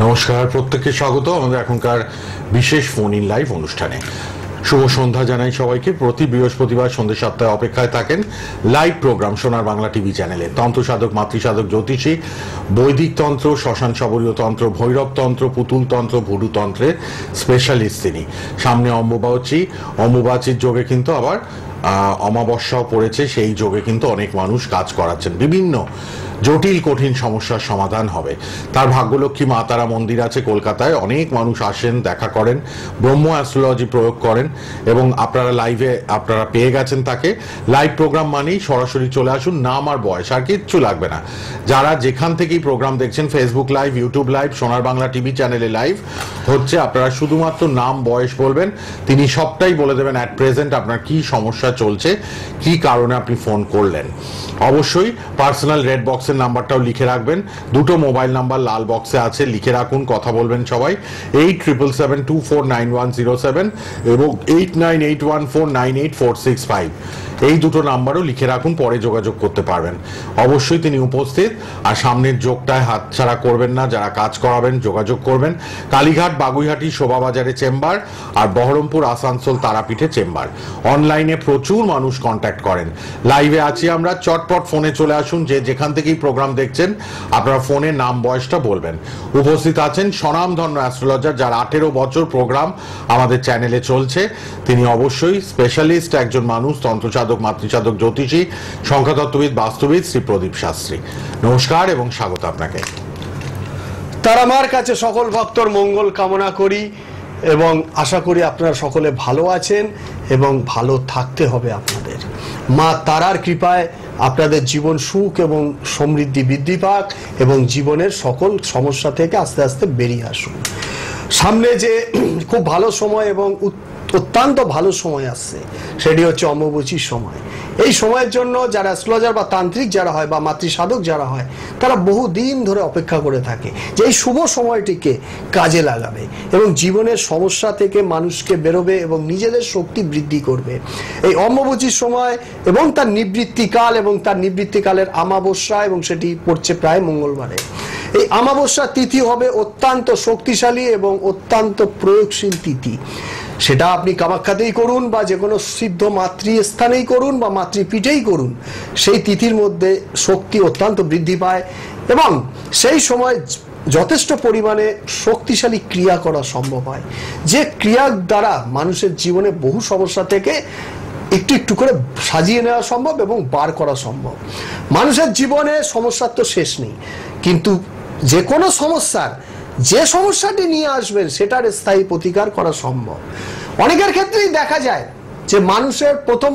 নমস্কার, প্রত্যেককে স্বাগত আমাদের এখনকার বিশেষ ফোন ইন লাইভ অনুষ্ঠানে। শুভ সন্ধ্যা জানাই সবাইকে। প্রতি বৃহস্পতিবার সন্ধ্যে 7টায় অপেক্ষায় থাকেন লাইভ প্রোগ্রাম সোনার বাংলা টিভি চ্যানেলে। তন্ত্র সাধক, মাতৃসাধক, জ্যোতিষী, বৈদিক তন্ত্র, শ্মশান সাবরীয় তন্ত্র, ভৈরব তন্ত্র, পুতুল তন্ত্র, ভুডু তন্ত্রের স্পেশালিস্ট তিনি। সামনে অম্বুবাচীর যোগে কিন্তু আবার অমাবস্যাও পড়েছে, সেই যোগে কিন্তু অনেক মানুষ কাজ করাচ্ছেন। বিভিন্ন জটিল কঠিন সমস্যার সমাধান হবে। তার ভাগ্যলক্ষ্মী মা তারা মন্দির আছে কলকাতায়, অনেক মানুষ আসেন, দেখা করেন, ব্রহ্ম অ্যাস্ট্রোলজি প্রয়োগ করেন এবং আপনারা লাইভে পেয়ে গেছেন তাকে। লাইভ প্রোগ্রাম মানেই সরাসরি চলে আসুন, নাম আর বয়স আর কিচ্ছু লাগবে না। যারা যেখান থেকেই প্রোগ্রাম দেখছেন, ফেসবুক লাইভ, ইউটিউব লাইভ, সোনার বাংলা টিভি চ্যানেলে লাইভ হচ্ছে, আপনারা শুধুমাত্র নাম বয়স বলবেন, তিনি সবটাই বলে দেবেন অ্যাট প্রেজেন্ট আপনার কি সমস্যা চলছে, কি কারণে আপনি ফোন করলেন। অবশ্যই পার্সোনাল রেড বক্সের নাম্বারটাও লিখে রাখবেন। দুটো মোবাইল নাম্বার লাল বক্সে আছে, লিখে রাখুন, কথা বলবেন সবাই। 8777249107 এবং 8981498465 এই দুটো নাম্বারও লিখে রাখুন, পরে যোগাযোগ করতে পারবেন। অবশ্যই তিনি উপস্থিত, আর সামনের যোগটায় হাতছাড়া করবেন না। যারা কাজ করাবেন যোগাযোগ করবেন। কালীঘাট, বাগুইহাটি, শোভাবাজারে চেম্বার, আর বহরমপুর, আসানসোল, তারাপীঠে চেম্বার। অনলাইনে প্রচুর মানুষ কন্ট্যাক্ট করেন। লাইভে আছি আমরা, চটপট ফোনে চলে আসুন। যে যেখান থেকেই প্রোগ্রাম দেখছেন আপনারা ফোনে নাম বয়সটা বলবেন। উপস্থিত আছেন স্বনামধন্য অ্যাস্ট্রোলজার, যার 18 বছর প্রোগ্রাম আমাদের চ্যানেলে চলছে। তিনি অবশ্যই স্পেশালিস্ট একজন মানুষ, তন্ত্রসাধক, মাতৃসাধক, জ্যোতিষী, সংখ্যাতত্ত্ববিদ, বাস্তুবিদ, শ্রী প্রদীপ শাস্ত্রী। নমস্কার এবং স্বাগত আপনাকে। তার আমার কাছে সকল ভক্তর মঙ্গল কামনা করি এবং আশা করি আপনারা সকলে ভালো আছেন এবং ভালো থাকতে হবে আপনাদের। মা তারার কৃপায় আপনাদের জীবন সুখ এবং সমৃদ্ধি বৃদ্ধি পাক এবং জীবনের সকল সমস্যা থেকে আস্তে আস্তে বেরিয়ে আসুন। সামনে যে খুব ভালো সময় এবং অত্যন্ত ভালো সময় আসছে, সেটি হচ্ছে অম্বুবাচীর সময়। এই সময়ের জন্য যারা অ্যাস্ট্রোলজার বা তান্ত্রিক যারা হয় বা মাতৃসাধক যারা হয়, তারা বহুদিন ধরে অপেক্ষা করে থাকে যে এই শুভ সময়টিকে কাজে লাগাবে এবং জীবনের সমস্যা থেকে মানুষকে বেরোবে এবং নিজেদের শক্তি বৃদ্ধি করবে। এই অম্বুবাচীর সময় এবং তার নিবৃত্তিকাল এবং তার নিবৃত্তিকালের আমাবস্যা, এবং সেটি পড়ছে প্রায় মঙ্গলবারে। এই আমাবস্যা তিথি হবে অত্যন্ত শক্তিশালী এবং অত্যন্ত প্রয়োগশীল তিথি। সেটা আপনি কামাখ্যাতেই করুন বা যে কোনো সিদ্ধ মাতৃস্থানেই করুন বা মাতৃপীঠেই করুন, সেই তিথির মধ্যে শক্তি অত্যন্ত বৃদ্ধি পায় এবং সেই সময় যথেষ্ট পরিমাণে শক্তিশালী ক্রিয়া করা সম্ভব হয়, যে ক্রিয়ার দ্বারা মানুষের জীবনে বহু সমস্যা থেকে একটু একটু করে সাজিয়ে নেওয়া সম্ভব এবং বার করা সম্ভব। মানুষের জীবনে সমস্যার তো শেষ নেই, কিন্তু যে কোনো সমস্যার যে সমস্যাটি নিয়ে আসবেন সেটার স্থায়ী প্রতিকার করা সম্ভব। অনেকের ক্ষেত্রেই দেখা যায় যে মানুষের প্রথম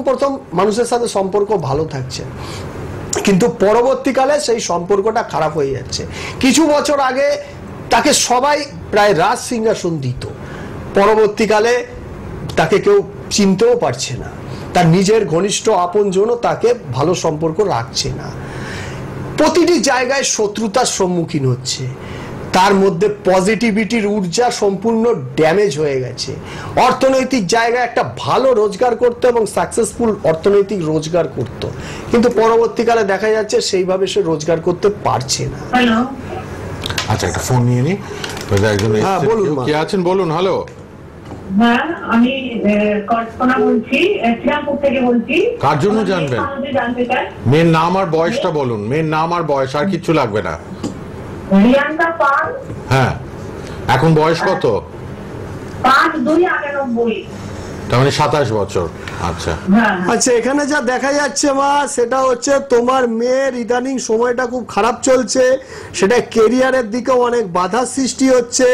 মানুষের সাথে সম্পর্ক ভালো থাকছে, কিন্তু পরবর্তীকালে সেই সম্পর্কটা খারাপ হয়ে যাচ্ছে। কিছু বছর আগে তাকে সবাই প্রায় রাজ সিংহাসন দিত, পরবর্তীকালে তাকে কেউ চিনতেও পারছে না, তার নিজের ঘনিষ্ঠ আপনজনও তাকে ভালো সম্পর্ক রাখছে না। প্রতিটি জায়গায় শত্রুতার সম্মুখীন হচ্ছে, তার মধ্যে পজিটিভিটির ঊর্জা সম্পূর্ণ ড্যামেজ হয়ে গেছে। অর্থনৈতিক জায়গায় একটা ভালো রোজগার করতো এবং সাকসেসফুল অর্থনৈতিক রোজগার করত, কিন্তু পরবর্তীকালে দেখা যাচ্ছে সেইভাবে সে রোজগার করতে পারছে না। আচ্ছা, একটা ফোন নিয়ে নি। হ্যাঁ বলুন, কে আছেন বলুন। হ্যালো। হ্যাঁ, আমি কল্পনা বলছি, শ্রীরামপুর থেকে বলছি। কার জন্য জানবেন? মেয়ের নাম আর বয়সটা বলুন। মেয়ের নাম আর বয়স, আর কিছু লাগবে না। রিয়ান্তা পাল। হ্যাঁ, এখন বয়স কত? 5/2/98। তার মানে 27 বছর। আচ্ছা আচ্ছা, এখানে যা দেখা যাচ্ছে মা, সেটা হচ্ছে তোমার মেয়ের ইদানিং সময়টা খুব খারাপ চলছে। সেটা কেরিয়ারের দিকেও অনেক বাধার সৃষ্টি হচ্ছে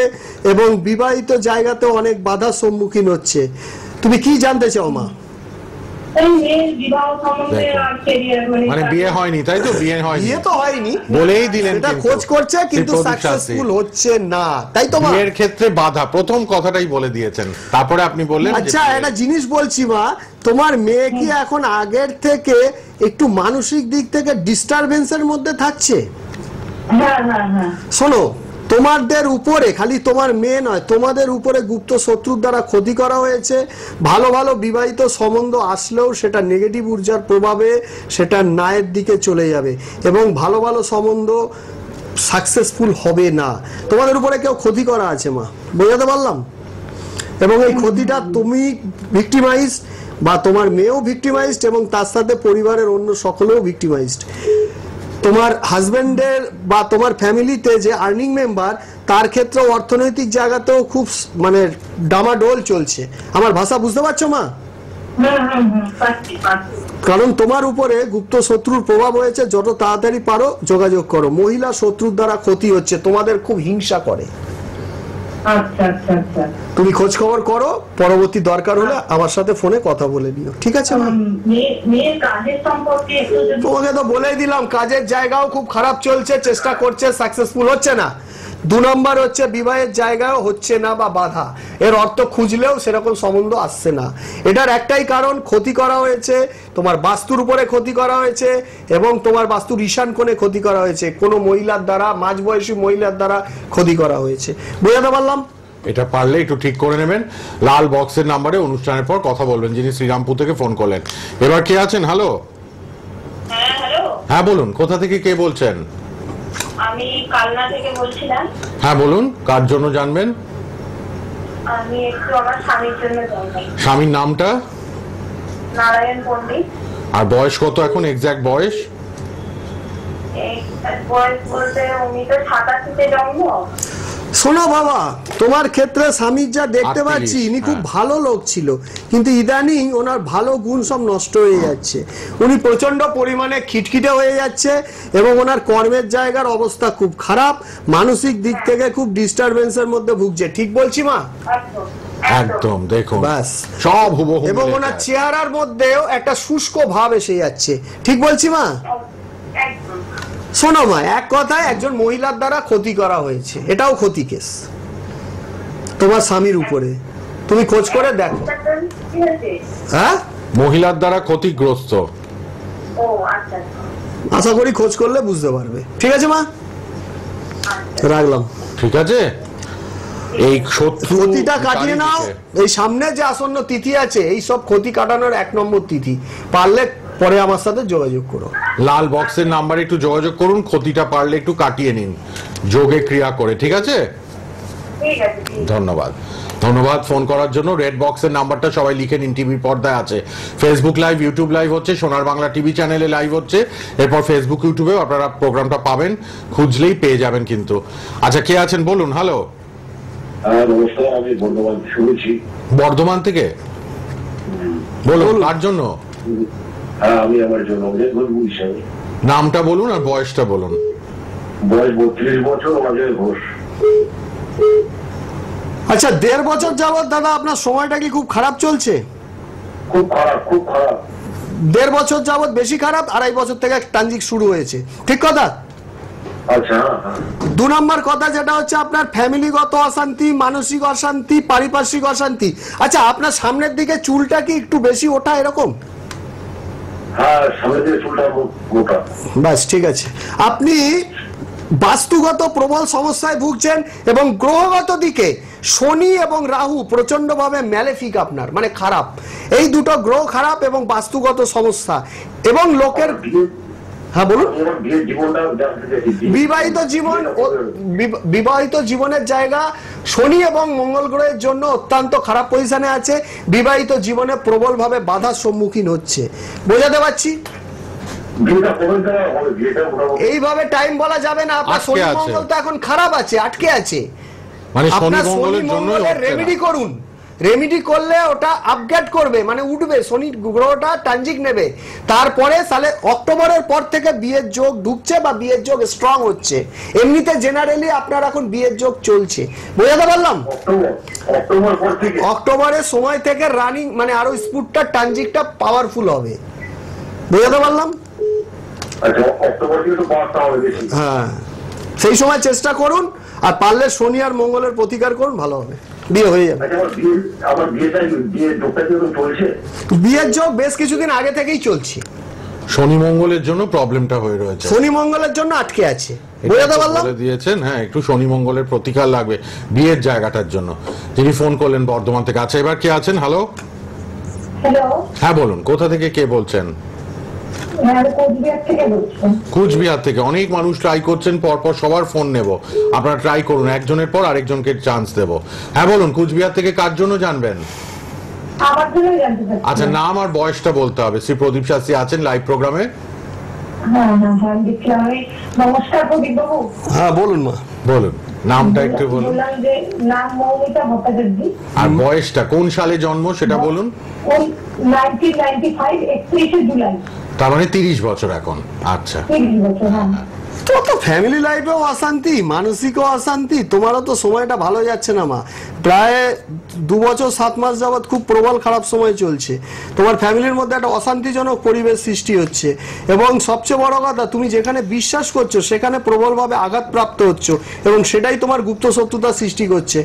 এবং বিবাহিত জায়গাতেও অনেক বাধার সম্মুখীন হচ্ছে। তুমি কি জানতে চাও মা? মানে বিয়ে হয়নি, তাই তো? বিয়ে তো হয়নি বলেই দিলেন, এটা খোঁজ করছে কিন্তু সাকসেসফুল হচ্ছে না, তাই তো মা? বিয়ের ক্ষেত্রে বাধা, প্রথম কথাটাই বলে দিয়েছেন, তারপরে আপনি বললেন। আচ্ছা, একটা জিনিস বলছি মা, তোমার মেয়ে কি এখন আগের থেকে একটু মানসিক দিক থেকে ডিস্টারবেন্সের মধ্যে থাকছে? শোনো, তোমাদের উপরে, খালি তোমার মেয়ে নয়, তোমাদের উপরে গুপ্ত শত্রুর দ্বারা ক্ষতি করা হয়েছে। ভালো ভালো বিবাহিত সম্বন্ধ আসলেও সেটা নেগেটিভ ঊর্জার প্রভাবে সেটা ন্যায়ের দিকে চলে যাবে এবং ভালো ভালো সম্বন্ধ সাকসেসফুল হবে না। তোমাদের উপরে কেউ ক্ষতি করা আছে মা, বোঝাতে পারলাম? এবং এই ক্ষতিটা তুমি ভিক্টিমাইজড বা তোমার মেয়েও ভিক্টিমাইজড এবং তার সাথে পরিবারের অন্য সকলেও ভিক্টিমাইজড। তোমার হাজবেন্ডের বা তোমার ফ্যামিলিতে যে আর্নিং মেম্বার তার ক্ষেত্রে অর্থনৈতিক জায়গাতেও খুব মানে ডামাডোল চলছে। আমার ভাষা বুঝতে পারছো মা? কারণ তোমার উপরে গুপ্ত শত্রুর প্রভাব হয়েছে, যত তাড়াতাড়ি পারো যোগাযোগ করো। মহিলা শত্রুর দ্বারা ক্ষতি হচ্ছে, তোমাদের খুব হিংসা করে। তুমি খোঁজ খবর করো, পরবর্তী দরকার হলে আমার সাথে ফোনে কথা বলে নিও, ঠিক আছে মা? তোমাকে তো বলেই দিলাম, কাজের জায়গাও খুব খারাপ চলছে, চেষ্টা করছে, সাকসেসফুল হচ্ছে না। 2 নম্বর হচ্ছে বিবাহের জায়গাও হচ্ছে না বা বাধা, এর অর্থ খুঁজলেও সেরকম সম্বন্ধ আসছে না। এটার একটাই কারণ, ক্ষতি করা হয়েছে, তোমার বাস্তুর উপরে ক্ষতি করা হয়েছে এবং তোমার বাস্তুর ঈশান কোণে ক্ষতি করা হয়েছে, কোনো মহিলার দ্বারা, মাঝবয়সী মহিলার দ্বারা ক্ষতি করা হয়েছে। বোঝাতে পারলাম? এটা পারলে একটু ঠিক করে নেবেন। লাল বক্সের নাম্বারে অনুষ্ঠানের পর কথা বলবেন, যিনি শ্রীরামপুর থেকে ফোন করলেন। এবার কে আছেন? হ্যালো। হ্যাঁ বলুন, কোথা থেকে কে বলছেন? আমি কালনা থেকে বলছিলাম। হ্যাঁ বলুন, কার জন্য জানবেন? আমি একটু আমার স্বামীর জন্য জানতাম। স্বামীর নামটা? নারায়ণ পণ্ডিত। আর বয়স কত এখন, এক্সাক্ট বয়স? বয়স বলতে উনি তো 87-তে জন্ম। শোনো বাবা, তোমার ক্ষেত্রে স্বামীর যা দেখতে 38, পাচ্ছি, ইনি খুব হ্যাঁ। ভালো লোক ছিল, কিন্তু ইদানিং ওনার ভালো গুণ সব নষ্ট হয়ে যাচ্ছে। উনি প্রচন্ড পরিমাণে খিটখিটে হয়ে যাচ্ছে এবং ওনার কর্মের জায়গার অবস্থা খুব খারাপ, মানসিক দিক থেকে খুব ডিস্টারবেন্সের মধ্যে ভুগছে। ঠিক বলছি মা? একদম, দেখুন ব্যাস সব হুবহু এবং মিলে ওনার যায়। চেহারার মধ্যেও একটা শুষ্ক ভাব এসে যাচ্ছে। ঠিক বলছি মা? একদম। শোনো মা, এক কথায় একজন মহিলার দ্বারা ক্ষতি করা হয়েছে, এটাও ক্ষতি কেস তোমার স্বামীর উপরে। তুমি খোঁজ করে দেখো। হ্যাঁ, মহিলার দ্বারা ক্ষতিগ্রস্ত। ও আচ্ছা। আশা করি খোঁজ করলে বুঝতে পারবে। ঠিক আছে মা, রাখলাম। ঠিক আছে, এই ক্ষতিটা কাটিয়ে নাও। এই সামনে যে আসন্ন তিথি আছে, এই সব ক্ষতি কাটানোর 1 নম্বর তিথি, পারলে পরে আমার সাথে যোগাযোগ করো। লাল বক্সের নাম্বারে একটু যোগাযোগ করুন, ক্ষতিটা পারলে একটু কাটিয়ে নিন যোগে ক্রিয়া করে। ঠিক আছে, ঠিক আছে। ধন্যবাদ। ধন্যবাদ ফোন করার জন্য। রেড বক্সের নাম্বারটা সবাই লিখে নিন, টিভির পর্দায় আছে। ফেসবুক লাইভ, ইউটিউব লাইভ হচ্ছে, সোনার বাংলা টিভি চ্যানেলে লাইভ হচ্ছে, এরপর ফেসবুক ইউটিউবেও আপনারা প্রোগ্রামটা পাবেন, খুঁজলেই পেয়ে যাবেন কিন্তু। আচ্ছা, কে আছেন বলুন? হ্যালো। নমস্কার, আমি বর্ধমান শুনেছি। বর্ধমান থেকে বলুন, কার জন্য? হ্যাঁ, আমি আমার জন্য অজয় ঘোষ হিসাবে। নামটা বলুন আর বয়সটা বলুন। বয়স 32 বছর, অজয় ঘোষ। আচ্ছা, 1.5 বছর যাবত দাদা আপনার সময়টা কি খুব খারাপ চলছে? খুব খারাপ, খুব খারাপ। 1.5 বছর যাবত বেশি খারাপ, 2.5 বছর থেকে ট্রানজিট শুরু হয়েছে, ঠিক কথা? আচ্ছা। 2 নম্বর কথা যেটা হচ্ছে আপনার ফ্যামিলিগত অশান্তি, মানসিক অশান্তি, পারিপার্শ্বিক অশান্তি। আচ্ছা, আপনার সামনের দিকে চুলটা কি একটু বেশি ওঠা এরকম? হ্যাঁ, সামনে দিয়ে চুলটা মোটা। বাস, ঠিক আছে। আপনি বাস্তুগত প্রবল সমস্যায় ভুগছেন এবং গ্রহগত দিকে শনি এবং রাহু প্রচন্ডভাবে ম্যালেফিক, আপনার মানে খারাপ। এই দুটো গ্রহ খারাপ এবং বাস্তুগত সমস্যা এবং লোকের। হ্যাঁ বলুন। বিবাহিত জীবনের জায়গা শনি এবং মঙ্গল গ্রহের জন্য অত্যন্ত খারাপ পজিশনে আছে। বিবাহিত জীবনে প্রবলভাবে বাধার সম্মুখীন হচ্ছে, বোঝাতে পারছি? এইভাবে টাইম বলা যাবে না। আপনার শনি মঙ্গল তো এখন খারাপ আছে, আটকে আছে। মানে আপনার শনি মঙ্গলের রেমেডি করুন, রেমেডি করলে ওটা আপগ্রেড করবে, মানে উঠবে, শনি গ্রহটা ট্রানজিট নেবে। তারপরে সালে অক্টোবরের পর থেকে বিয়ের যোগ ঢুকছে বা বিয়ের যোগ স্ট্রং হচ্ছে। এমনিতে জেনারেলি আপনার এখন বিয়ের যোগ চলছে, বোঝাতে পারলাম? অক্টোবরের সময় থেকে রানিং মানে আরো স্পুটটা ট্রানজিটটা পাওয়ারফুল হবে, বোঝাতে পারলাম? হ্যাঁ, সেই সময় চেষ্টা করুন, আর পারলে শনি আর মঙ্গলের প্রতিকার করুন, ভালো হবে, বিয়ে হয়ে যাবে। বিয়ের যোগ বেশ কিছুদিন আগে থেকেই চলছে। শনি মঙ্গলের জন্য প্রবলেমটা হয়ে রয়েছে, শনি মঙ্গলের জন্য আটকে আছে, বোঝাতে পারলাম? বলে দিয়েছেন। হ্যাঁ, একটু শনি মঙ্গলের প্রতিকার লাগবে বিয়ের জায়গাটার জন্য। যিনি ফোন করলেন বর্ধমান থেকে। আচ্ছা, এবার কে আছেন? হ্যালো। হ্যালো। হ্যাঁ বলুন, কোথা থেকে কে বলছেন? হ্যাঁ, আমি কোচবিহার থেকে বলছি। কুচবিহার থেকে অনেক মানুষ ট্রাই করছেন, পরপর সবার ফোন নেব, আপনারা ট্রাই করুন, একজনের পর আরেকজনকে চান্স দেব। হ্যাঁ বলুন, কুচবিহার থেকে কার জন্য জানবেন? আমার জন্যই জানতে চাচ্ছি। আচ্ছা, নাম আর বয়সটা বলতে হবে। শ্রী প্রদীপ শাস্ত্রী আছেন লাইভ প্রোগ্রামে। হ্যাঁ হ্যাঁ হ্যাঁ, দেখলাম আমি। নমস্কার প্রদীপ বাবু। হ্যাঁ বলুন মা। বলুন, নামটা একটু বলুন বললাম যে নাম মৌমিতা ভট্টাচার্য। আর বয়সটা, কোন সালে জন্ম সেটা বলুন। ওই 1995 31শে জুলাই। তার মানে 30 বছর এখন। আচ্ছা, 30 বছর। হ্যাঁ, তোমার তো ফ্যামিলি লাইফেও অশান্তি, মানসিকও অশান্তি, তোমারও তো সময়টা ভালো যাচ্ছে না মা। প্রায় 2 বছর 7 মাস যাবৎ খুব প্রবল খারাপ সময় চলছে। তোমার ফ্যামিলির মধ্যে একটা অশান্তিজনক পরিবেশ সৃষ্টি হচ্ছে, এবং সবচেয়ে বড় কথা, তুমি যেখানে বিশ্বাস করছো সেখানে প্রবলভাবে আঘাতপ্রাপ্ত হচ্ছ, এবং সেটাই তোমার গুপ্ত শত্রুতা সৃষ্টি করছে।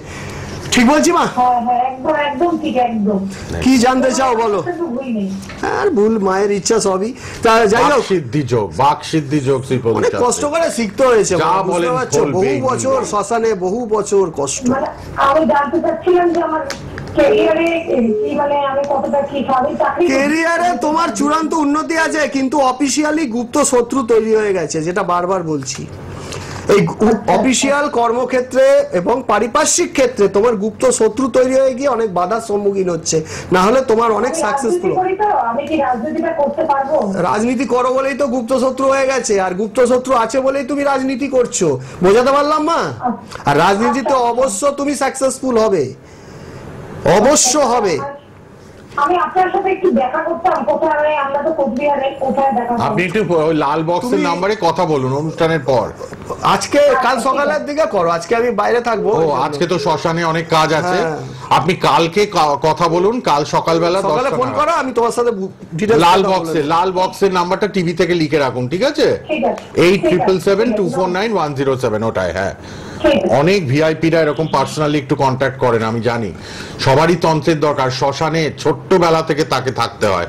ঠিক বলছি মা? হ্যাঁ হ্যাঁ, একদম একদম ঠিক, একদম। কি জানতে চাও বলো? কিছু ভুল নেই। আর ভুল মায়ের ইচ্ছা সবই। তা যাই হোক, বাক সিদ্ধি যোগ শ্রী প্রদীপ অনেক শাস্ত্রী। কষ্ট করে শিখতে হয়েছে, যা বুঝতে বলেন পারছো? বলবেই। বহু বছর শ্মশানে, বহু বছর কষ্ট। মানে আমি জানতে চাচ্ছিলাম যে আমার ক্যারিয়ারে কি, মানে আমি কতটা কি আমি চাকরি কেরিয়ারে তোমার চূড়ান্ত উন্নতি আছে, কিন্তু অফিসিয়ালি গুপ্ত শত্রু তৈরি হয়ে গেছে, যেটা বারবার বলছি। এই অফিসিয়াল কর্মক্ষেত্রে এবং পারিপার্শ্বিক ক্ষেত্রে তোমার গুপ্ত শত্রু তৈরি হয়ে গিয়ে অনেক বাধার সম্মুখীন হচ্ছে, না হলে তোমার অনেক সাকসেসফুল। আমি কি রাজনীতিটা করতে পারবো? রাজনীতি করো বলেই তো গুপ্ত শত্রু হয়ে গেছে, আর গুপ্ত শত্রু আছে বলেই তুমি রাজনীতি করছো। বোঝাতে পারলাম মা? আর রাজনীতিতে অবশ্য তুমি সাকসেসফুল হবে, অবশ্য হবে। আমি আপনার সাথে একটু দেখা করতাম, কোথায়? আমরা তো কোচবিহারে, কোথায় দেখা করব? আপনি একটু ওই লাল বক্সের নাম্বারে কথা বলুন অনুষ্ঠানের পর। আজকে কাল সকালের দিকে করো, আজকে আমি বাইরে থাকবো। ও, আজকে তো শ্মশানে অনেক কাজ আছে। হ্যাঁ। আপনি কালকে কথা বলুন, কাল সকালবেলা সকালে 10টা ফোন নাগাদ। করো, আমি তোমার সাথে details লাল কথা বলে লাল বক্সের নাম্বারটা টিভি থেকে লিখে রাখুন, ঠিক আছে? ঠিক আছে। 8777249107, ওটাই। হ্যাঁ, ঠিক আছে। অনেক ভিআইপিরা এরকম পার্সোনালি একটু কন্ট্যাক্ট করেন, আমি জানি। সবারই তন্ত্রের দরকার, শ্মশানে ছোট্টবেলা থেকে তাকে থাকতে হয়।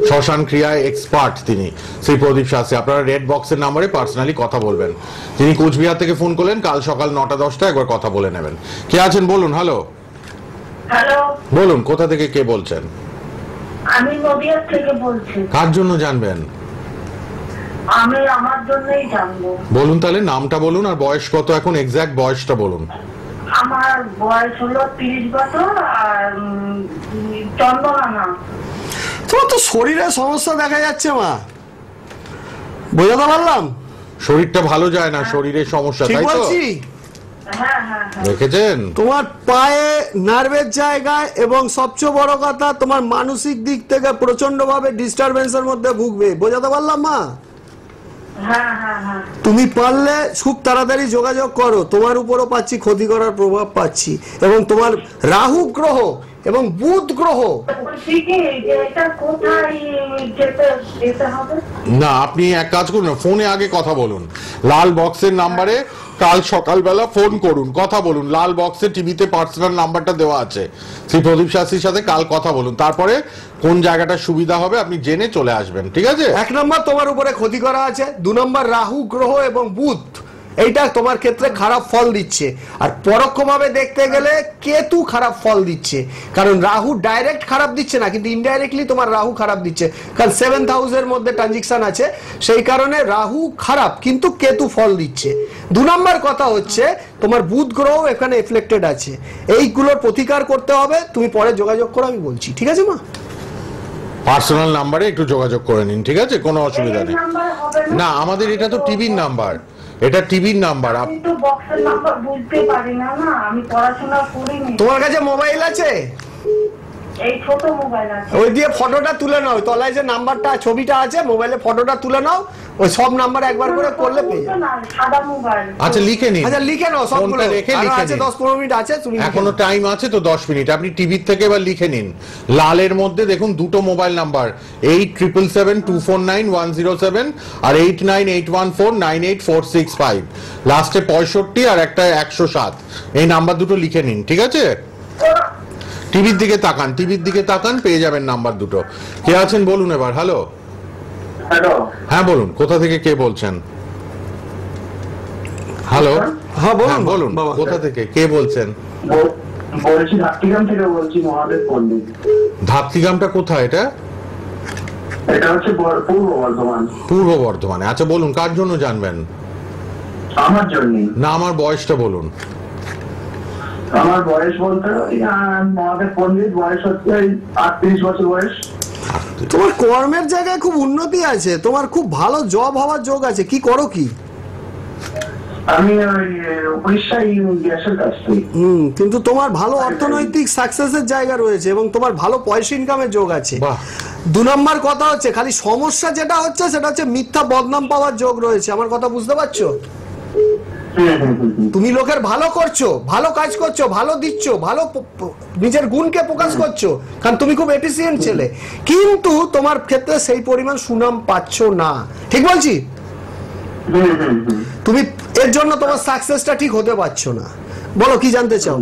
শ্মশান ক্রিয়ায় এক্সপার্ট তিনি, শ্রী প্রদীপ শাস্ত্রী। আপনারা রেড বক্সের নাম্বারে পার্সোনালি কথা বলবেন। তিনি কোচবিহার থেকে ফোন করলেন, কাল সকাল 9টা-10টা একবার কথা বলে নেবেন। কে আছেন বলুন? হ্যালো, হ্যালো, বলুন, কোথা থেকে কে বলছেন? আমি নদিয়া থেকে বলছি। কার জন্য জানবেন? আমি আমার জন্যই জানবো। বলুন তাহলে, নামটা বলুন আর বয়স কত এখন, এক্সাক্ট বয়সটা বলুন। আমার বয়স হলো 30 বছর, আর চন্দনা নাম। তোমার তো শরীরে সমস্যা দেখা যাচ্ছে মা, বোঝাতে পারলাম? শরীরটা ভালো যায় না, শরীরের সমস্যা, ঠিক তাই তো? বলছি? হ্যাঁ হ্যাঁ হ্যাঁ। দেখেছেন? তোমার পায়ে নার্ভের জায়গায়, এবং সবচেয়ে বড় কথা তোমার মানসিক দিক থেকে প্রচন্ড ভাবে ডিস্টারবেন্সের মধ্যে ভুগবে। বোঝাতে পারলাম মা? হ্যাঁ হ্যাঁ হ্যাঁ। তুমি পারলে খুব তাড়াতাড়ি যোগাযোগ করো, তোমার উপরও পাচ্ছি ক্ষতি করার প্রভাব পাচ্ছি, এবং তোমার রাহু গ্রহ এবং বুধ গ্রহ। বলছি কি যে এটা কোথায় যেতে হবে? না, আপনি এক কাজ করুন, ফোনে আগে কথা বলুন। লাল বক্সের নাম্বারে কাল সকালবেলা ফোন করুন, কথা বলুন। লাল বক্সে টিভিতে পার্সোনাল নাম্বারটা দেওয়া আছে, শ্রী প্রদীপ শাস্ত্রীর সাথে কাল কথা বলুন। তারপরে কোন জায়গাটা সুবিধা হবে আপনি জেনে চলে আসবেন, ঠিক আছে? 1 নম্বর তোমার উপরে ক্ষতি করা আছে, 2 নম্বর রাহু গ্রহ এবং বুধ এইটা তোমার ক্ষেত্রে খারাপ ফল দিচ্ছে, আর পরোক্ষভাবে দেখতে গেলে কেতু খারাপ ফল দিচ্ছে। কারণ রাহু ডাইরেক্ট খারাপ দিচ্ছে না, কিন্তু ইনডাইরেক্টলি তোমার রাহু খারাপ দিচ্ছে, কারণ 7th হাউসের মধ্যে ট্রানজিকশন আছে, সেই কারণে রাহু খারাপ, কিন্তু কেতু ফল দিচ্ছে। 2 নম্বর কথা হচ্ছে তোমার বুধ গ্রহ এখানে এফ্লেক্টেড আছে, এইগুলোর প্রতিকার করতে হবে। তুমি পরে যোগাযোগ করো, আমি বলছি, ঠিক আছে মা? পার্সোনাল নাম্বারে একটু যোগাযোগ করে নিন, ঠিক আছে? কোনো অসুবিধা নেই। নাম্বার হবে না, আমাদের এটা তো টিভির নাম্বার, এটা টিভির নাম্বার। আমি তো বক্সের নাম্বার বুঝতে পারি না, না আমি পড়াশোনা করিনি। তোমার কাছে মোবাইল আছে? এই ছোট মোবাইল আছে। ওই দিয়ে ফটোটা তুলে নাও, তলায় যে নাম্বারটা ছবিটা আছে মোবাইলে, ফটোটা তুলে নাও, ওই সব নাম্বার একবার করে করলে পেয়ে যাবে। না, সাদা মোবাইল। আচ্ছা, লিখে নিন। আচ্ছা লিখে নাও সবগুলো, ফোনটা রেখে আরো লিখে আছে নিন। 10-15 মিনিট আছে, তুমি লিখে এখনো নাও। টাইম আছে তো 10 মিনিট। আপনি টিভির থেকে এবার লিখে নিন। লালের মধ্যে দেখুন দুটো মোবাইল নাম্বার, 8777249107 আর 8981498465, লাস্টে 65 আর একটা 107। এই নাম্বার দুটো লিখে নিন, ঠিক আছে? টিভির দিকে তাকান, টিভির দিকে তাকান, পেয়ে যাবেন নাম্বার দুটো। কে আছেন বলুন এবার? হ্যালো, হ্যালো, হ্যাঁ বলুন, কোথা থেকে কে বলছেন? হ্যালো, হ্যাঁ বলুন বলুন, বাবা। কোথা থেকে কে বলছেন? বলছি ধাত্রিগ্রাম থেকে বলছি, মহাদেব পণ্ডিত। ধাত্রিগ্রামটা কোথায় এটা? এটা হচ্ছে পূর্ব বর্ধমান। পূর্ব বর্ধমানে। আচ্ছা বলুন কার জন্য জানবেন? আমার জন্য। না, আমার বয়সটা বলুন। আমার বয়স বলতে মহাদেব পণ্ডিত, বয়স হচ্ছে 38 বছর বয়স। তোমার কর্মের জায়গায় খুব উন্নতি আছে, তোমার খুব ভালো জব হওয়ার যোগ আছে। কি করো কি? আমি ওই উড়িষ্যায় গ্যাসের কাজ করি। কিন্তু তোমার ভালো অর্থনৈতিক সাকসেসের জায়গা রয়েছে এবং তোমার ভালো পয়সা ইনকামের যোগ আছে। বাহ। 2 নম্বর কথা হচ্ছে, খালি সমস্যা যেটা হচ্ছে সেটা হচ্ছে মিথ্যা বদনাম পাওয়ার যোগ রয়েছে। আমার কথা বুঝতে পারছো? তুমি লোকের ভালো করছো, ভালো কাজ করছো, ভালো দিচ্ছ, ভালো নিজের গুণকে প্রকাশ করছো, কারণ তুমি খুব এফিসিয়েন্ট ছেলে, কিন্তু তোমার ক্ষেত্রে সেই পরিমাণ সুনাম পাচ্ছ না। ঠিক বলছি? তুমি এর জন্য তোমার সাকসেসটা ঠিক হতে পারছো না। বলো কি জানতে চাও?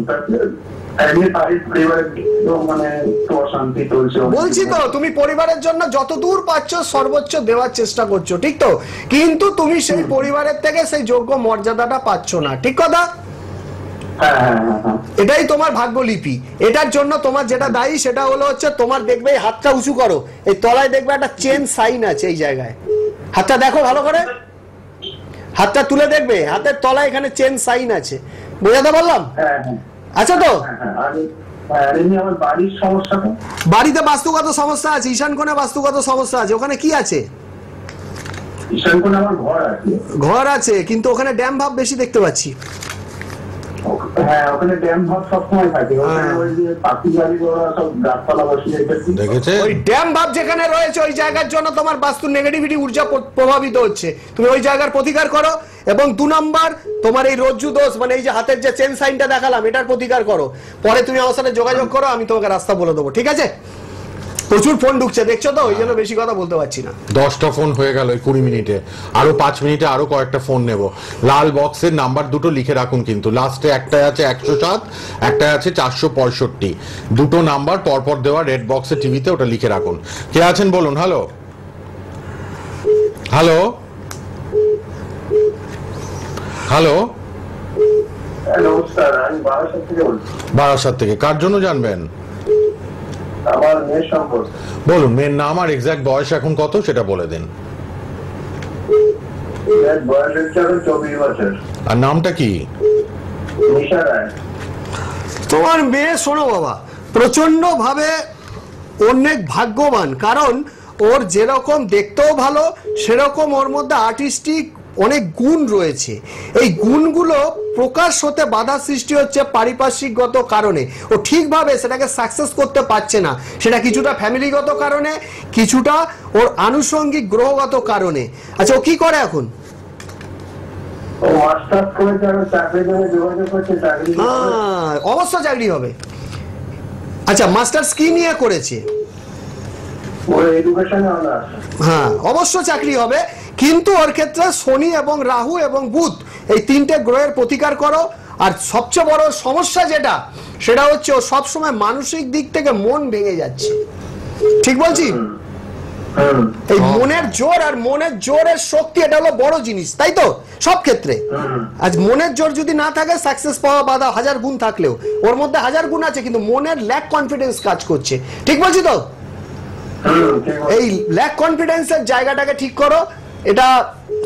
বলছি তো, তুমি পরিবারের জন্য যতদূর পাচ্ছ সর্বোচ্চ দেওয়ার চেষ্টা করছো, ঠিক তো? কিন্তু তুমি সেই পরিবারের থেকে সেই যোগ্য মর্যাদাটা পাচ্ছ না। ঠিক কথা? এটাই তোমার ভাগ্যলিপি। এটার জন্য তোমার যেটা দায়ী সেটা হলো হচ্ছে, তোমার দেখবে এই হাতটা উঁচু করো, এই তলায় দেখবে একটা চেন সাইন আছে এই জায়গায়। হাতটা দেখো ভালো করে, হাতটা তুলে দেখবে, হাতের তলায় এখানে চেন সাইন আছে। বোঝাতে পারলাম? আচ্ছা তো বাড়িতে বাস্তুগত সমস্যা আছে, ঈশান কোণে বাস্তুগত সমস্যা আছে। ওখানে কি আছে? ঘর আছে, কিন্তু ওখানে ড্যাম ভাব বেশি দেখতে পাচ্ছি। ওখানে ড্যাম ভাব সবসময় থাকে। ওই ড্যাম ভাব যেখানে রয়েছে ওই জায়গার জন্য তোমার বাস্তু নেগেটিভিটি ঊর্জা প্রভাবিত হচ্ছে। তুমি ওই জায়গার প্রতিকার করো। এবং 2 নম্বর, তোমার এই রজ্জু দোষ, মানে এই যে হাতের যে চেন সাইনটা দেখালাম, এটার প্রতিকার করো। পরে তুমি আমার সাথে যোগাযোগ করো, আমি তোমাকে রাস্তা বলে দেবো। ঠিক আছে? প্রচুর ফোন ঢুকছে দেখছো তো, ওই জন্য বেশি কথা বলতে পারছি না। 10টা ফোন হয়ে গেল 20 মিনিটে। আরো 5 মিনিটে আরো কয়েকটা ফোন নেব। লাল বক্সের নাম্বার দুটো লিখে রাখুন, কিন্তু লাস্টে একটাই আছে 107, একটাই আছে 465। দুটো নাম্বার পরপর দেওয়া রেড বক্সের টিভিতে, ওটা লিখে রাখুন। কে আছেন বলুন? Hello hello hello. নমস্কার, আমি বারাসাত থেকে বলছি। বারাসাত থেকে। কার জন্য জানবেন? আমার মেয়ের সম্পর্কে। বলুন মেয়ের নাম আর এক্সাক্ট বয়স এখন কত সেটা বলে দিন। বয়স হচ্ছে 24 বছর। আর নামটা কি? নিশা রায়। তোমার মেয়ে, শোনো বাবা, প্রচন্ড ভাবে অনেক ভাগ্যবান, কারণ ওর যেরকম দেখতেও ভালো, সেরকম ওর মধ্যে আর্টিস্টিক অনেক গুণ রয়েছে। এই গুণগুলো প্রকাশ হতে বাধা সৃষ্টি হচ্ছে পারিপার্শ্বিকগত কারণে। ও ঠিকভাবে সেটাকে সাকসেস করতে পারছে না। সেটা কিছুটা ফ্যামিলিগত কারণে, কিছুটা ওর আনুষঙ্গিক গ্রহগত কারণে। আচ্ছা, ও কি করে এখন? অবশ্য চাকরি হবে। আচ্ছা, মাস্টার্স কি নিয়ে করেছে? হ্যাঁ, অবশ্য চাকরি হবে, কিন্তু ওর ক্ষেত্রে শনি এবং রাহু এবং বুধ এই 3টে গ্রহের প্রতিকার করো। আর সবচেয়ে বড় সমস্যা যেটা, সেটা হচ্ছে ও সবসময় মানসিক দিক থেকে মন ভেঙে যাচ্ছে। ঠিক বলছি? এই মনের জোর আর মনের জোরের শক্তি, এটা হলো বড় জিনিস, তাই তো? সব ক্ষেত্রে আজ মনের জোর যদি না থাকে, সাকসেস পাওয়া বাধা 1000 গুণ থাকলেও ওর মধ্যে 1000 গুণ আছে, কিন্তু মনের ল্যাক কনফিডেন্স কাজ করছে। ঠিক বলছি তো? এই ল্যাক কনফিডেন্সের জায়গাটাকে ঠিক করো। এটা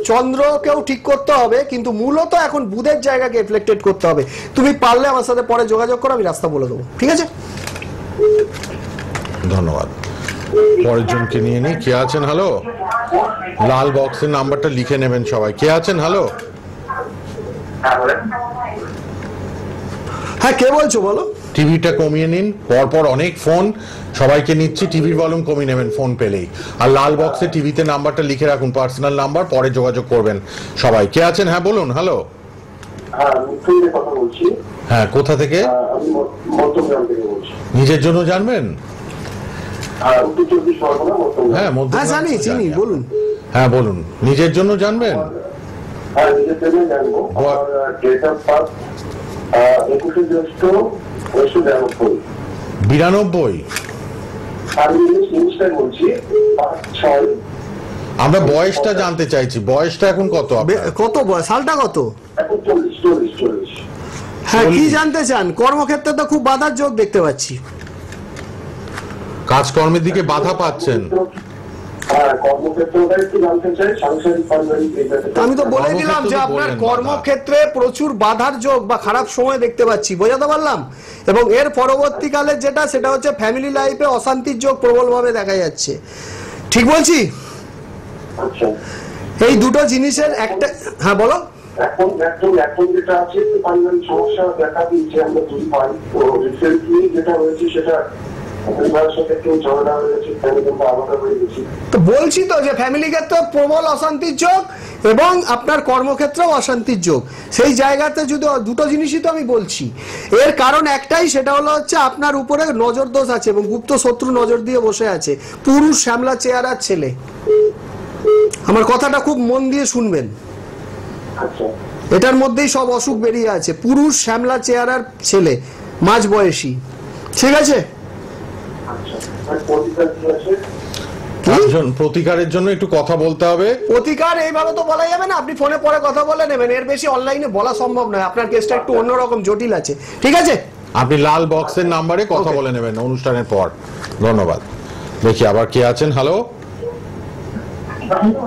চন্দ্রকেও ঠিক করতে হবে, কিন্তু মূলত এখন বুধের জায়গাকে রিফ্লেক্টেড করতে হবে। তুমি পারলে আমার সাথে পরে যোগাযোগ করো, আমি রাস্তা বলে দেবো। ঠিক আছে? ধন্যবাদ। পরের জনকে নিয়ে নিই। কে আছেন? হ্যালো। লাল বক্সের নাম্বারটা লিখে নেবেন সবাই। কে আছেন? হ্যালো। হ্যাঁ, কে বলছো বলো? টিভিটা কমিয়ে নিন, পরপর অনেক ফোন, সবাইকে নিচ্ছি। টিভির ভলিউম কমিয়ে নেবেন ফোন পেলেই। আর লাল বক্সে টিভিতে নাম্বারটা লিখে রাখুন, পার্সোনাল নাম্বার, পরে যোগাযোগ করবেন সবাই। কে আছেন? হ্যাঁ বলুন। হ্যালো। হ্যাঁ, কোথা থেকে? নিজের জন্য জানবেন? হ্যাঁ, জানি চিনি, বলুন। হ্যাঁ বলুন, নিজের জন্য জানবেন? 21 জ্যৈষ্ঠ 92। আমি জিনিসটা বলছি 5-6। আমরা বয়সটা জানতে চাইছি। বয়সটা এখন কত? কত বয়স? সালটা কত? এখন 40। হ্যাঁ, কি জানতে চান? কর্মক্ষেত্রে তো খুব বাধার যোগ দেখতে পাচ্ছি। কাজকর্মের দিকে বাধা পাচ্ছেন? হ্যাঁ, কর্মক্ষেত্রটা একটু জানতে চাই, সাংসারিক পারিবারিক এই ব্যাপারটা। আমি তো বলে দিলাম যে কর্মক্ষেত্রে তো আপনার বললেন কর্মক্ষেত্রে প্রচুর বাধার যোগ বা খারাপ সময় দেখতে পাচ্ছি, বোঝাতে পারলাম। এবং এর পরবর্তীকালে যেটা, সেটা হচ্ছে ফ্যামিলি লাইফে অশান্তির যোগ প্রবলভাবে দেখা যাচ্ছে। ঠিক বলছি? আচ্ছা, এই দুটো জিনিসের একটা, হ্যাঁ বলো। এখন যেটা আছে পারিবারিক সমস্যা দেখা দিচ্ছে আমরা দুই পাই। তো রিসেন্টলি যেটা হয়েছে সেটা পরিবারের সাথে একটু ঝগড়া হয়ে গেছে, ফ্যামিলি আলাদা হয়ে গেছি। তো বলছি তো যে ফ্যামিলি ক্ষেত্রে প্রবল অশান্তির যোগ এবং আপনার কর্মক্ষেত্রেও অশান্তির যোগ। সেই জায়গাতে যদি দুটো জিনিসই তো আমি বলছি, এর কারণ একটাই, সেটা হলো হচ্ছে আপনার উপরে নজর দোষ আছে এবং গুপ্ত শত্রু নজর দিয়ে বসে আছে। পুরুষ শ্যামলা চেহারার ছেলে, আমার কথাটা খুব মন দিয়ে শুনবেন, আচ্ছা, এটার মধ্যেই সব অসুখ বেরিয়ে আছে। পুরুষ শ্যামলা চেহারার ছেলে, মাঝ বয়সী, ঠিক আছে? আচ্ছা, আর প্রতিকার কি আছে? প্রতিকারের জন্য একটু কথা বলতে হবে। প্রতিকার এইভাবে তো বলা যাবে না, আপনি ফোনে পরে কথা বলে নেবেন, এর বেশি অনলাইনে বলা সম্ভব নয়। আপনার কেসটা একটু অন্যরকম জটিল আছে, ঠিক আছে? আপনি লাল বক্সের নাম্বারে কথা বলে নেবেন অনুষ্ঠানের পর। ধন্যবাদ। দেখি আবার কে আছেন। হ্যালো।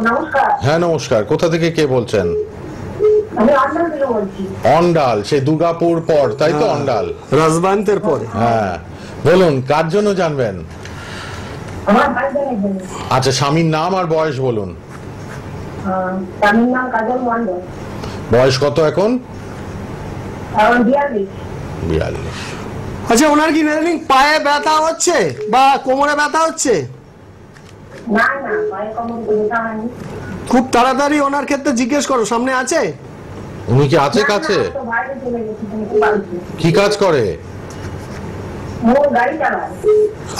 নমস্কার, হ্যাঁ নমস্কার, কোথা থেকে কে বলছেন? আমি অন্ডাল থেকে বলছি। অন্ডাল, সেই দুর্গাপুর পর, তাই তো? অন্ডাল রাজবান্তের পরে। হ্যাঁ, বলুন কার জন্য জানবেন? আমার ভাইজানের জন্য। আচ্ছা, স্বামীর নাম আর বয়স বলুন। স্বামীর নাম কাজল মন্ডল। বয়স কত এখন? 42। 42। আচ্ছা, ওনার কি ইদানিং পায়ে ব্যথা হচ্ছে বা কোমরে ব্যথা হচ্ছে? না না, পায়ে কোমরে তো ব্যথা হয়নি। খুব তাড়াতাড়ি ওনার ক্ষেত্রে জিজ্ঞেস করো, সামনে আছে? উনি কি আছে না, না, কাছে? আমি তো বাইরে চলে গেছি, তুমি তো বাড়িতে। কি কাজ করে? ও গাড়ি চালায়।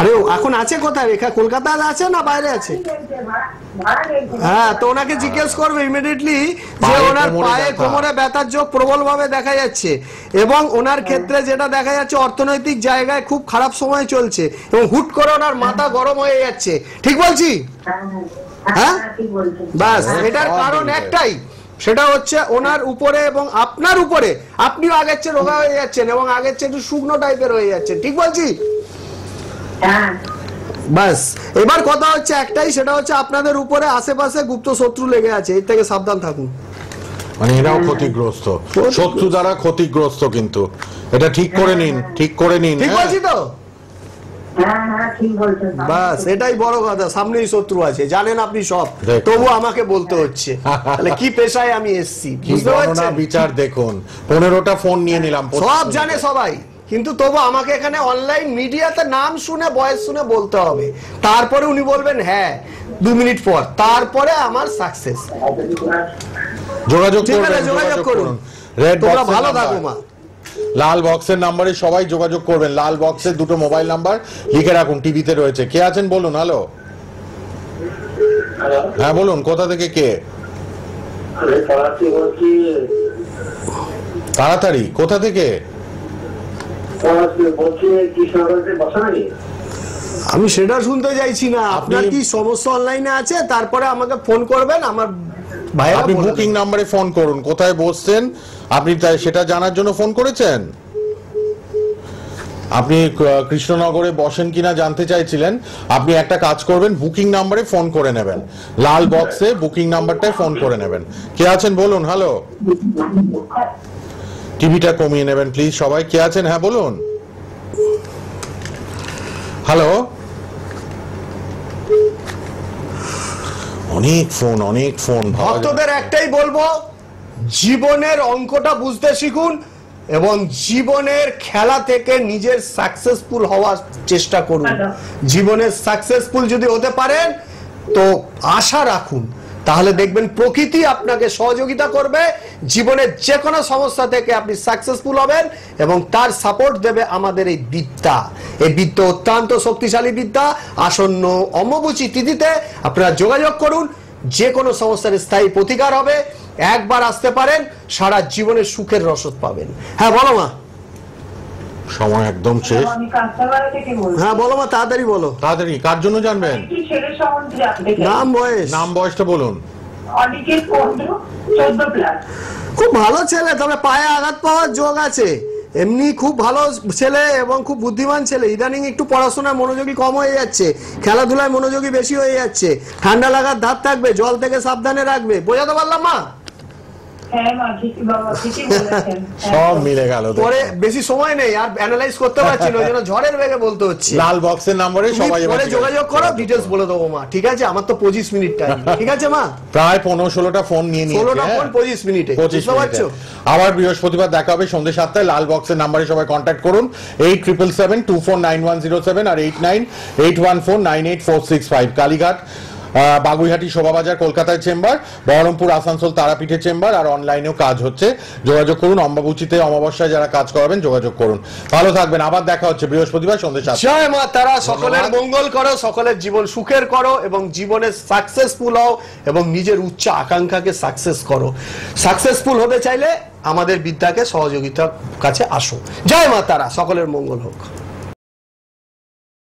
আরে ও এখন আছে কোথায়? কলকাতায় আছে না বাইরে আছে? ভাড়া গেছে। হ্যাঁ, তো ওনাকে জিজ্ঞেস করবে ইমিডিয়েটলি যে পায়ে ওনার কোমরে পায়ে ব্যথা। কোমরে ব্যথার যোগ প্রবল ভাবে দেখা যাচ্ছে এবং ওনার ক্ষেত্রে যেটা দেখা যাচ্ছে, অর্থনৈতিক জায়গায় খুব খারাপ সময় চলছে এবং হুট করে ওনার মাথা গরম হয়ে যাচ্ছে। ঠিক বলছি? হ্যাঁ, হ্যাঁ? ঠিক বলছেন। বাস, হ্যাঁ, এটার সব কারণ মিলবে। একটাই, সেটা হচ্ছে ওনার উপরে এবং আপনার উপরে। আপনিও আগের চেয়ে রোগা হয়ে যাচ্ছেন এবং আগের চেয়ে একটু শুকনো টাইপের হয়ে যাচ্ছেন। ঠিক বলছি? হ্যাঁ, বাস, এবার কথা হচ্ছে একটাই, সেটা হচ্ছে আপনাদের উপরে আশেপাশে গুপ্ত শত্রু লেগে আছে, এর থেকে সাবধান থাকুন। মানে এরাও ক্ষতিগ্রস্ত, শত্রু দ্বারা ক্ষতিগ্রস্ত, কিন্তু এটা ঠিক করে নিন, ঠিক করে নিন। ঠিক হ্যাঁ? বলছি তো? হ্যাঁ, হ্যাঁ, ঠিক বলছেন। বাস, এটাই বড় কথা, সামনেই শত্রু আছে, জানেন আপনি সব, দেখুন। তবু আমাকে বলতে হচ্ছে। তাহলে কি পেশায় আমি এসছি, কি বুঝতে গণনা পারছেন? বিচার দেখুন, 15টা ফোন নিয়ে নিলাম। সব জানে সবাই, কিন্তু তবু আমাকে এখানে অনলাইন মিডিয়াতে নাম শুনে বয়স শুনে বলতে হবে, তারপরে উনি বলবেন হ্যাঁ 2 মিনিট পর, তারপরে আমার সাকসেস। যোগাযোগ ঠিক আছে, করবেন, যোগাযোগ করুন। রেড তোমরা বক্সের ভালো নাম্বার। থাকো মা। লাল বক্সের নাম্বারে সবাই যোগাযোগ করবেন। লাল বক্সের দুটো মোবাইল নাম্বার লিখে রাখুন, টিভিতে রয়েছে। কে আছেন বলুন। হ্যালো। হ্যাঁ বলুন, কোথা থেকে কে? তাড়াতাড়ি, কোথা থেকে? আমি সেটা শুনতে চাইছি না, আপনার কি সমস্যা অনলাইনে আছে, তারপরে আমাকে ফোন করবেন, আমার ভাইরা আপনি বলে বুকিং দেবে। নাম্বারে ফোন করুন, কোথায় বসছেন আপনি সেটা জানার জন্য ফোন করেছেন। আপনি কৃষ্ণনগরে বসেন কিনা জানতে চাইছিলেন। আপনি একটা কাজ করবেন, বুকিং নাম্বারে ফোন করে নেবেন, লাল বক্সে বুকিং নাম্বারটায় ফোন করে নেবেন। কে আছেন বলুন। হ্যালো। টিভিটা কমিয়ে নেবেন প্লিজ সবাই। কে আছেন? হ্যাঁ বলুন। হ্যালো। অনেক ফোন, অনেক ফোন। ভক্তদের একটাই বলবো, জীবনের অঙ্কটা বুঝতে শিখুন এবং জীবনের খেলা থেকে নিজের সাকসেসফুল হওয়ার চেষ্টা করুন। জীবনের সাকসেসফুল যদি হতে পারেন তো আশা রাখুন, তাহলে দেখবেন প্রকৃতি আপনাকে সহযোগিতা করবে। জীবনের যে কোনো সমস্যা থেকে আপনি সাকসেসফুল হবেন এবং তার সাপোর্ট দেবে আমাদের এই বিদ্যা। এই বিদ্যা অত্যন্ত শক্তিশালী বিদ্যা। আসন্ন অমাবস্যা তিথিতে আপনারা যোগাযোগ করুন, যে কোনো সমস্যার স্থায়ী প্রতিকার হবে। একবার আসতে পারেন, সারা জীবনের সুখের রসদ পাবেন। হ্যাঁ বলো মা। সময় একদম শেষ। আমি কাস্টমার থেকে বলছি। হ্যাঁ বলো মা, তাড়াতাড়ি বলো। তাড়াতাড়ি, কার জন্য জানবেন? কি ছেলের সম্বন্ধে আপনি নাম বয়স? নাম বয়সটা বলুন। অনেকের 14 প্লাস। খুব ভালো ছেলে, তবে পায়ে আঘাত পাওয়ার যোগ আছে এমনি খুব ভালো ছেলে এবং খুব বুদ্ধিমান ছেলে, ইদানিং একটু পড়াশোনায় মনোযোগী কম হয়ে যাচ্ছে, খেলাধুলায় মনোযোগী বেশি হয়ে যাচ্ছে, ঠান্ডা লাগার ধার থাকবে, জল থেকে সাবধানে রাখবে। বোঝাতে পারলাম মা? হ্যাঁ মা, ঠিকই বাবা, ঠিকই বলেছেন। সব মিলে গেল। পরে বেশি সময় নেই আর অ্যানালাইজ করতে পারছি না, ওই জন্য ঝড়ের বেগে বলতে হচ্ছে। লাল বক্সের নম্বরে সবাই পরে যোগাযোগ করো, ডিটেলস বলে দেবো মা, ঠিক আছে? আমার তো 25 মিনিট টাইম, ঠিক আছে মা? প্রায় 15-16টা ফোন নিয়ে নিয়েছে। 16টা ফোন 25 মিনিটে, 25 বুঝতে পারছো? আবার বৃহস্পতিবার দেখা হবে সন্ধ্যে 7টায়। লাল বক্সের নাম্বারে সবাই কন্ট্যাক্ট করুন, 8777249107 আর 8981498465। কালীঘাট, বাগুইহাটি, শোভাবাজার কলকাতায় চেম্বার, বহরমপুর, আসানসোল, তারাপীঠে চেম্বার, আর অনলাইনেও কাজ হচ্ছে। যোগাযোগ করুন। অম্বাবুচিতে, অমাবস্যায় যারা কাজ করাবেন যোগাযোগ করুন। ভালো থাকবেন। আবার দেখা হচ্ছে বৃহস্পতিবার সন্ধ্যে 7টায়। জয় মা তারা, সকলের মঙ্গল করো, সকলের জীবন সুখের করো এবং জীবনে সাকসেসফুল হও এবং নিজের উচ্চ আকাঙ্ক্ষাকে সাকসেস করো। সাকসেসফুল হতে চাইলে আমাদের বিদ্যাকে সহযোগিতার কাছে আসো। জয় মা তারা, সকলের মঙ্গল হোক।